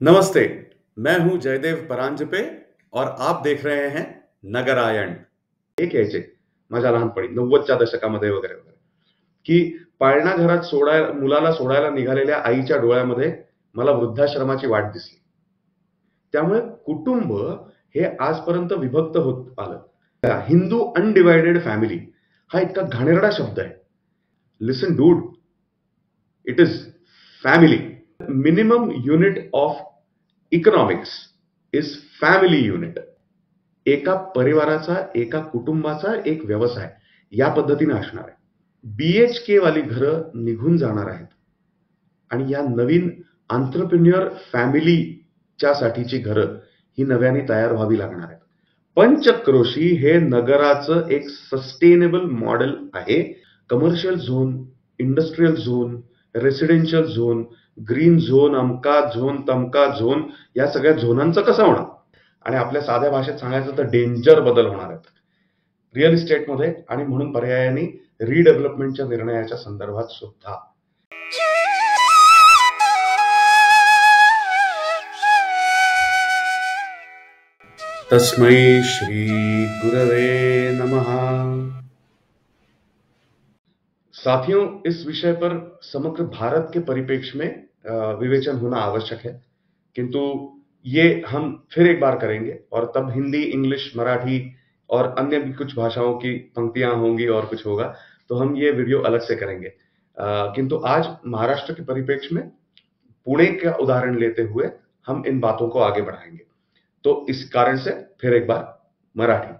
नमस्ते, मैं हूं जयदेव परांजपे और आप देख रहे हैं नगरायण। एक यायचे माझ्या लहानपणी 90च्या दशकामध्ये वगैरे वगैरे की पाळणा घरात मुलाला सोडायला निघालेल्या आईच्या डोळ्यामध्ये मला वृद्धाश्रमाची वाट दिसली. त्यामुळे कुटुंब हे आजपर्यंत विभक्त होत आलं. हिंदू अनडिवाइडेड फॅमिली हा इतका घाणेरडा शब्द आहे. Listen dude, it is family. Minimum unit of economics is family unit. एका परिवाराचा, एका कुटुंबाचा एक व्यवसाय या पद्धतीने असणार आहे. BHK वाली घरं निघून जाणार आहेत आणि या नवीन आंत्रप्रिन्युअर फॅमिलीच्या साठीची घरं ही नव्याने तयार व्हावी लागणार आहेत. पंचक्रोशी हे नगराचं एक सस्टेनेबल मॉडेल आहे. Commercial zone, industrial zone, residential zone, green zone, अमका झोन, तमका झोन, या सगळ्या झोनांचं कसं होणार? आणि आपल्या साध्या भाषेत सांगायचं तर डेंजर बदल होणार आहेत रिअल इस्टेटमध्ये आणि म्हणून पर्यायाने रिडेव्हलपमेंटच्या निर्णयाच्या संदर्भात सुद्धा. तस्मै श्री गुरवे नमः. साथियों, इस विषय पर समग्र भारत के परिप्रेक्ष्य में विवेचन होना आवश्यक है, किंतु ये हम फिर एक बार करेंगे और तब हिंदी, इंग्लिश, मराठी और अन्य भी कुछ भाषाओं की पंक्तियां होंगी और कुछ होगा, तो हम ये वीडियो अलग से करेंगे. किंतु आज महाराष्ट्र के परिप्रेक्ष्य में पुणे का उदाहरण लेते हुए हम इन बातों को आगे बढ़ाएंगे. तो इस कारण से फिर एक बार मराठी.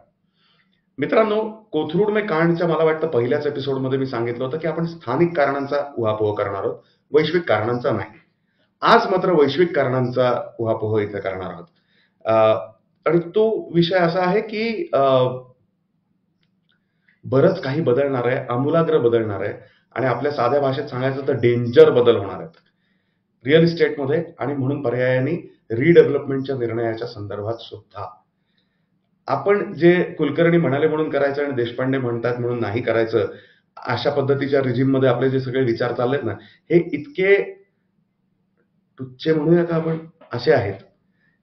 मित्रांनो, कोथरूड कांडच्या मला वाटतं पहिल्याच एपिसोडमध्ये मी सांगितलं होतं की आपण स्थानिक कारणांचा उहापोह करणार आहोत, वैश्विक कारणांचा नाही. आज मात्र वैश्विक कारणांचा उहापोह इथे करणार आहोत. आणि तो विषय असा आहे की बरंच काही बदलणार आहे, आमूलाग्र बदलणार आहे आणि आपल्या साध्या भाषेत सांगायचं तर डेंजर बदल होणार आहेत रिअल इस्टेटमध्ये आणि म्हणून पर्यायाने रिडेव्हलपमेंटच्या निर्णयाच्या संदर्भात सुद्धा. आपण जे कुलकर्णी म्हणाले म्हणून करायचं आणि देशपांडे म्हणतात म्हणून नाही करायचं, अशा पद्धतीच्या रिजिममध्ये आपले जे सगळे विचार चाललेत ना, हे इतके तुच्छ म्हणूया का आपण, असे आहेत.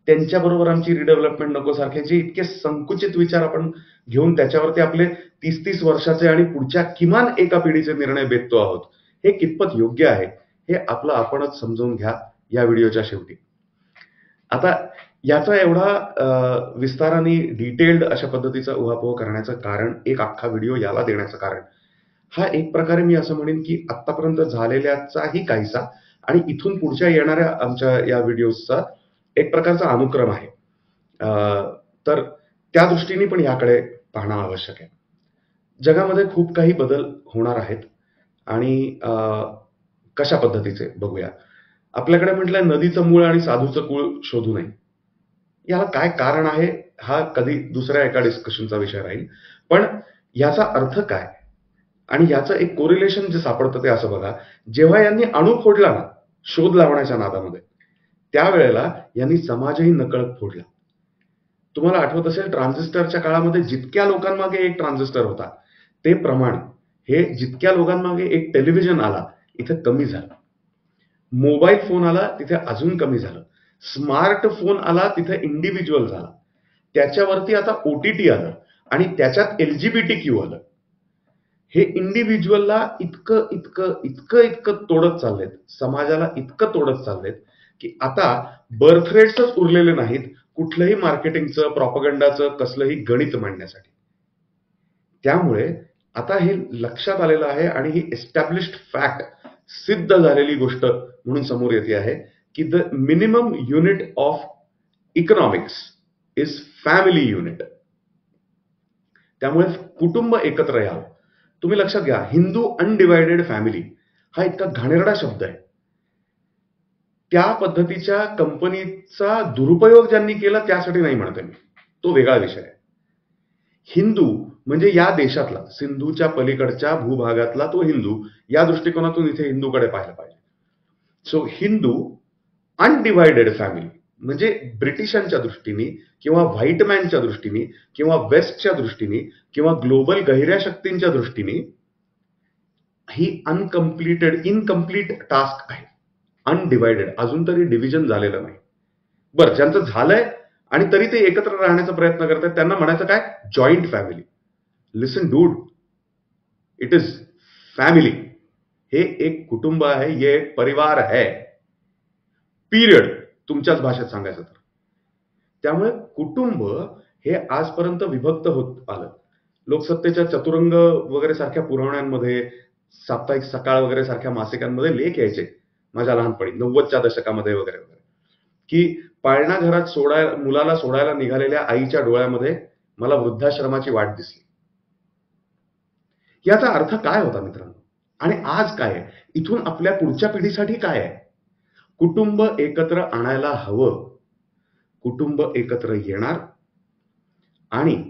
त्यांच्याबरोबर आमची रिडेव्हलपमेंट नको सारखे जे इतके संकुचित विचार आपण घेऊन त्याच्यावरती आपले 30-30 वर्षाचे आणि पुढच्या किमान एका पिढीचे निर्णय बेततो आहोत, हे कितपत योग्य आहे हे आपलं आपणच समजून घ्या या व्हिडिओच्या शेवटी. आता याचा एवढा विस्ताराने डिटेल्ड अशा पद्धतीचा उहापोह करण्याचं कारण, एक अख्खा व्हिडिओ याला देण्याचं कारण, हा एक प्रकारे मी असं म्हणेन की आतापर्यंत झालेल्याचाही काहीसा आणि इथून पुढच्या येणाऱ्या आमच्या या व्हिडिओजचा एक प्रकारचा अनुक्रम आहे. तर त्या दृष्टीने पण याकडे पाहणं आवश्यक आहे. जगामध्ये खूप काही बदल होणार आहेत आणि कशा पद्धतीचे बघूया. आपल्याकडे म्हटलंय नदीचं मूळ आणि साधूचं कुळ शोधू नये. याला काय कारण आहे हा कधी दुसऱ्या एका डिस्कशनचा विषय राहील. पण याचा अर्थ काय आणि याचं एक कोरिलेशन जे सापडतं ते असं बघा. जेव्हा यांनी अणू फोडला ना शोध लावण्याच्या नादामध्ये, त्यावेळेला यांनी समाजही नकळत फोडला. तुम्हाला आठवत असेल ट्रान्झिस्टरच्या काळामध्ये जितक्या लोकांमागे एक ट्रान्झिस्टर होता, ते प्रमाण हे जितक्या लोकांमागे एक टेलिव्हिजन आला इथे कमी झालं. मोबाईल फोन आला तिथे अजून कमी झालं. स्मार्टफोन आला तिथे इंडिव्हिज्युअल झाला. त्याच्यावरती आता OTT आलं आणि त्याच्यात LGBTQ आलं. हे इंडिव्हिज्युअलला इतकं इतकं इतकं इतकं तोडत चाललेत, समाजाला इतकं तोडत चाललेत की आता बर्थ रेट्सच उरलेले नाहीत कुठलंही मार्केटिंगचं, प्रॉपगंडाचं कसलंही गणित मांडण्यासाठी. त्यामुळे आता हे लक्षात आलेलं आहे आणि ही एस्टॅब्लिश्ड फॅक्ट, सिद्ध झालेली गोष्ट म्हणून समोर येते आहे की the minimum unit of economics is family unit. त्यामुळे कुटुंब एकत्र यावं. तुम्ही लक्षात घ्या, हिंदू अनडिवाइडेड फॅमिली हा इतका घाणेरडा शब्द आहे. त्या पद्धतीच्या कंपनीचा दुरुपयोग ज्यांनी केला त्यासाठी नाही म्हणते मी, तो वेगळा विषय आहे. हिंदू म्हणजे या देशातला, सिंधूच्या पलीकडच्या भूभागातला तो हिंदू, या दृष्टिकोनातून इथे हिंदूकडे पाहायला पाहिजे. सो हिंदू अनडिवाइडेड फॅमिली म्हणजे ब्रिटिशांच्या दृष्टीने किंवा व्हाईट मॅनच्या दृष्टीने किंवा वेस्टच्या दृष्टीने किंवा ग्लोबल गहिऱ्या शक्तींच्या दृष्टीने ही इनकम्प्लीट टास्क आहे. अनडिवाइडेड, अजून तरी डिव्हिजन झालेलं नाही. बरं, ज्यांचं झालंय आणि तरी ते एकत्र राहण्याचा प्रयत्न करतात त्यांना म्हणायचं काय? Joint family. Listen dude, it is family. हे एक कुटुंब आहे, ये एक परिवार है, पीरियड, तुमच्याच भाषेत सांगायचं तर. त्यामुळे कुटुंब हे आजपर्यंत विभक्त होत आलं. लोकसत्तेच्या चतुरंग वगैरे सारख्या पुरवण्यांमध्ये, साप्ताहिक सकाळ वगैरे सारख्या मासिकांमध्ये लेख यायचे माझ्या लहानपणी 90च्या दशकामध्ये वगैरे वगैरे, की पाळणा घरात मुलाला सोडायला निघालेल्या आईच्या डोळ्यामध्ये मला वृद्धाश्रमाची वाट दिसली. याचा अर्थ काय होता मित्रांनो? आणि आज काय आहे? इथून आपल्या पुढच्या पिढीसाठी काय आहे? कुटुंब एकत्र आणायला हवं. कुटुंब एकत्र येणार आणि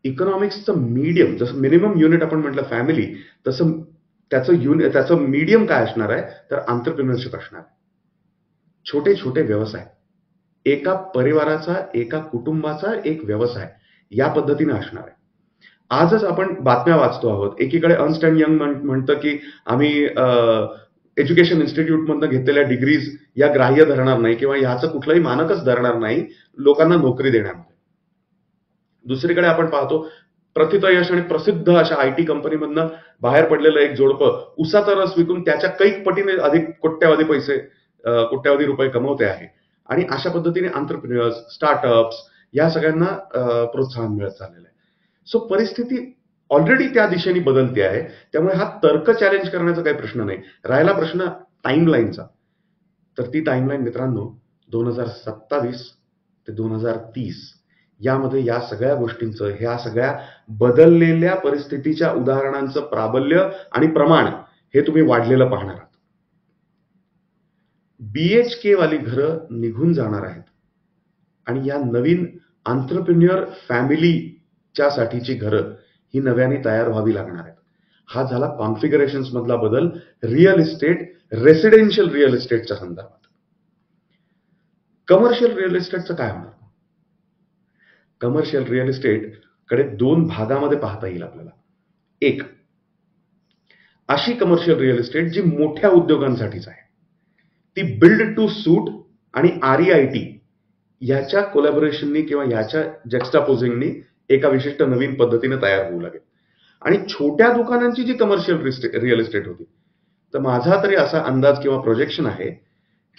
इकॉनॉमिक्सचं मीडियम, जसं मिनिमम युनिट आपण म्हटलं फॅमिली, तसं त्याचं मीडियम काय असणार आहे? तर एंटरप्रेन्योरशिप असणार आहे. छोटे छोटे व्यवसाय, एका परिवाराचा, एका कुटुंबाचा एक व्यवसाय या पद्धतीने असणार आहे. आजच आपण बातम्या वाचतो आहोत. एकीकडे अर्न्स्ट अँड यंग म्हणतं की आम्ही एज्युकेशन इन्स्टिट्यूटमधनं घेतलेल्या डिग्रीज या ग्राह्य धरणार नाही किंवा ह्याचं कुठलंही मानकच धरणार नाही लोकांना नोकरी देण्यामध्ये. दुसरीकडे आपण पाहतो प्रथितयश आणि प्रसिद्ध अशा आयटी कंपनीमधनं बाहेर पडलेलं एक जोडपं उसाचा रस विकून त्याच्या कैक पटीने अधिक कोट्यावधी रुपये कमवते आहे. आणि अशा पद्धतीने एंटरप्रेन्युअर्स, स्टार्टअप्स या सगळ्यांना प्रोत्साहन मिळत चाललेलं आहे. सो परिस्थिती ऑलरेडी त्या दिशेने बदलते आहे. त्यामुळे हा तर्क चॅलेंज करण्याचा काही प्रश्न नाही. राहिला प्रश्न टाइमलाईनचा. तर ती टाइमलाईन मित्रांनो 2027 ते 2030 यामध्ये या सगळ्या गोष्टींचं, ह्या सगळ्या बदललेल्या परिस्थितीच्या उदाहरणांचं प्राबल्य आणि प्रमाण हे तुम्ही वाढलेलं पाहणार आहात. BHK वाली घरं निघून जाणार आहेत आणि या नवीन एंटरप्रेन्युअर फॅमिलीच्या साठीची घरं ही नव्याने तयार व्हावी लागणार आहेत. हा झाला कॉन्फिगरेशन्स मधला बदल रिअल इस्टेट, रेसिडेन्शियल रिअल इस्टेटच्या संदर्भात. कमर्शियल रिअल इस्टेटचं काय होणार? कमर्शियल रिअल इस्टेट कडे दोन भागामध्ये पाहता येईल आपल्याला. एक, अशी कमर्शियल रिअल इस्टेट जी मोठ्या उद्योगांसाठीच आहे, ती बिल्ड टू सूट आणि REIT याच्या कोलॅबोरेशननी किंवा याच्या जक्स्टापोजिंगनी एका विशिष्ट नवीन पद्धतीने तयार होऊ लागेल. आणि छोट्या दुकानांची जी कमर्शियल रिअल इस्टेट होती, तर माझा तरी असा अंदाज किंवा प्रोजेक्शन आहे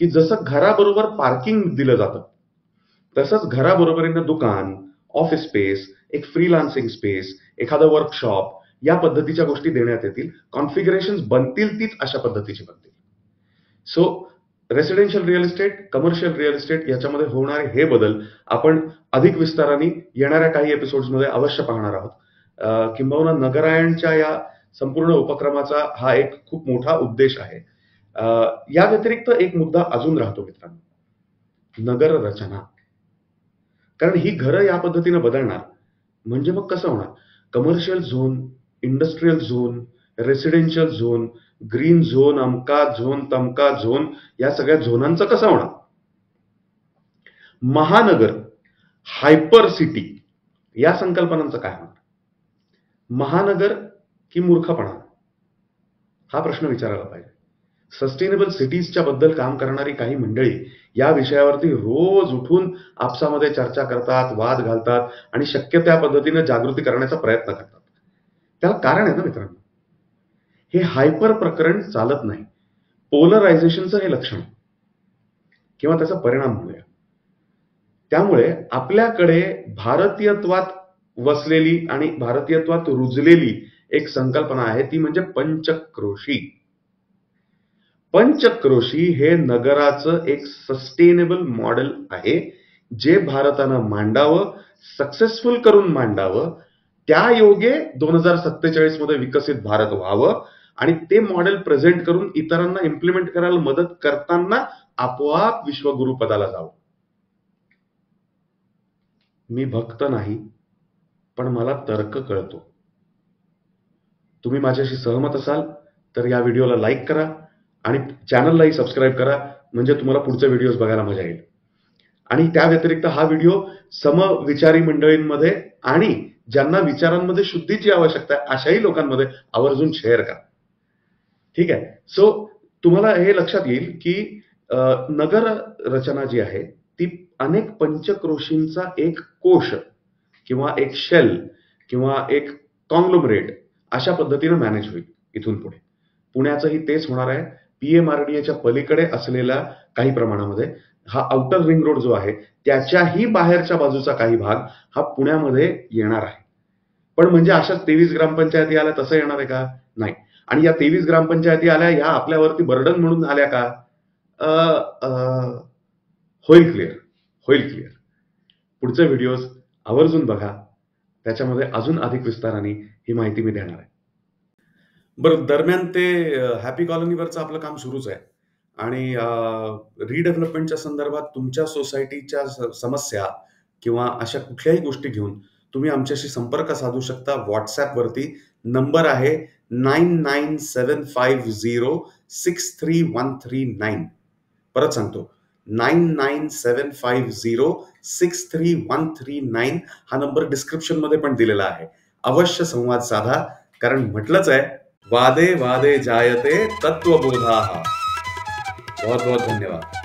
की जसं घराबरोबर पार्किंग दिलं जातं तसंच घराबरोबरीनं दुकान, ऑफिस स्पेस, एक फ्रीलान्सिंग स्पेस, एखादं वर्कशॉप या पद्धतीच्या गोष्टी देण्यात येतील. कॉन्फिगरेशन्स बनतील तीच अशा पद्धतीची बनतील. So residential real estate, commercial real estate याच्यामध्ये होणारे हे बदल आपण अधिक विस्ताराने येणाऱ्या काही एपिसोड्समध्ये अवश्य पाहणार आहोत. किंबहुना नगरायणच्या या संपूर्ण उपक्रमाचा हा एक खूप मोठा उद्देश आहे. या व्यतिरिक्त एक मुद्दा अजून राहतो मित्रांनो, नगर रचना. कारण ही घरं या पद्धतीने बदलणार म्हणजे मग कसं होणार? Commercial zone, industrial zone, residential zone, green zone, अमका झोन, तमका झोन या सगळ्या झोनांचं कसं होणार? महानगर, हायपर सिटी या संकल्पनांचं काय होणार? महानगर की मूर्खपणा? हा प्रश्न विचारायला पाहिजे. सस्टेनेबल सिटीजच्या बद्दल काम करणारी काही मंडळी या विषयावरती रोज उठून आपसामध्ये चर्चा करतात, वाद घालतात आणि शक्य त्या पद्धतीने जागृती करण्याचा प्रयत्न करतात. त्याला कारण आहे ना मित्रांनो, हे हायपर प्रकरण चालत नाही. पोलरायझेशनचं हे लक्षण किंवा त्याचा परिणाम म्हणूया. त्यामुळे आपल्याकडे भारतीयत्वात वसलेली आणि भारतीयत्वात रुजलेली एक संकल्पना आहे, ती म्हणजे पंचक्रोशी. पंचक्रोशी हे नगराचं एक सस्टेनेबल मॉडेल आहे, जे भारतानं मांडावं, सक्सेसफुल करून मांडावं. त्या योगे 2047 मध्ये विकसित भारत व्हावं आणि ते मॉडेल प्रेझेंट करून इतरांना इम्प्लिमेंट करायला मदत करताना आपोआप विश्वगुरु पदाला जावं. मी भक्त नाही, पण मला तर्क कळतो. तुम्ही माझ्याशी सहमत असाल तर या व्हिडिओला लाईक करा आणि चॅनललाही सबस्क्राईब करा, म्हणजे तुम्हाला पुढचे व्हिडिओज बघायला मजा येईल. आणि त्या व्यतिरिक्त हा व्हिडिओ समविचारी मंडळींमध्ये आणि ज्यांना विचारांमध्ये शुद्धीची आवश्यकता आहे अशाही लोकांमध्ये आवर्जून शेअर करा. ठीक आहे. सो तुम्हाला हे लक्षात येईल की नगर रचना जी आहे ती अनेक पंचक्रोशींचा एक कोश किंवा एक शेल किंवा एक कॉंग्लोमरेट अशा पद्धतीने मॅनेज होईल इथून पुढे. पुण्याचंही तेच होणार आहे. पीएमआरडीएच्या पलीकडे असलेला काही प्रमाणामध्ये हा आउटर रिंग रोड जो आहे त्याच्याही बाहेरच्या बाजूचा काही भाग हा पुण्यामध्ये येणार आहे. पण म्हणजे अशा 23 ग्रामपंचायती आल्या तसं येणार आहे का? नाही. आणि या 23 ग्रामपंचायती आल्या या आपल्यावरती बर्डन म्हणून आल्या का? अ, अ, होईल क्लिअर. होईल क्लिअर. पुढचे व्हिडिओज आवर्जून बघा. त्याच्यामध्ये अजून अधिक विस्ताराने ही माहिती मी देणार आहे. बरं, दरम्यान ते हॅपी कॉलनीवरचं आपलं काम सुरूच आहे आणि रिडेव्हलपमेंटच्या संदर्भात तुमच्या सोसायटीच्या समस्या किंवा अशा कुठल्याही गोष्टी घेऊन तुम्ही आमच्याशी संपर्क साधू शकता. व्हॉट्सॲपवरती नंबर आहे 9975063139. परत सांगतो 9975063139. हा नंबर डिस्क्रिप्शनमध्ये पण दिलेला आहे. अवश्य संवाद साधा, कारण म्हटलंच आहे वादे वादे जायते तत्वबोधाः. बहुत बहुत धन्यवाद.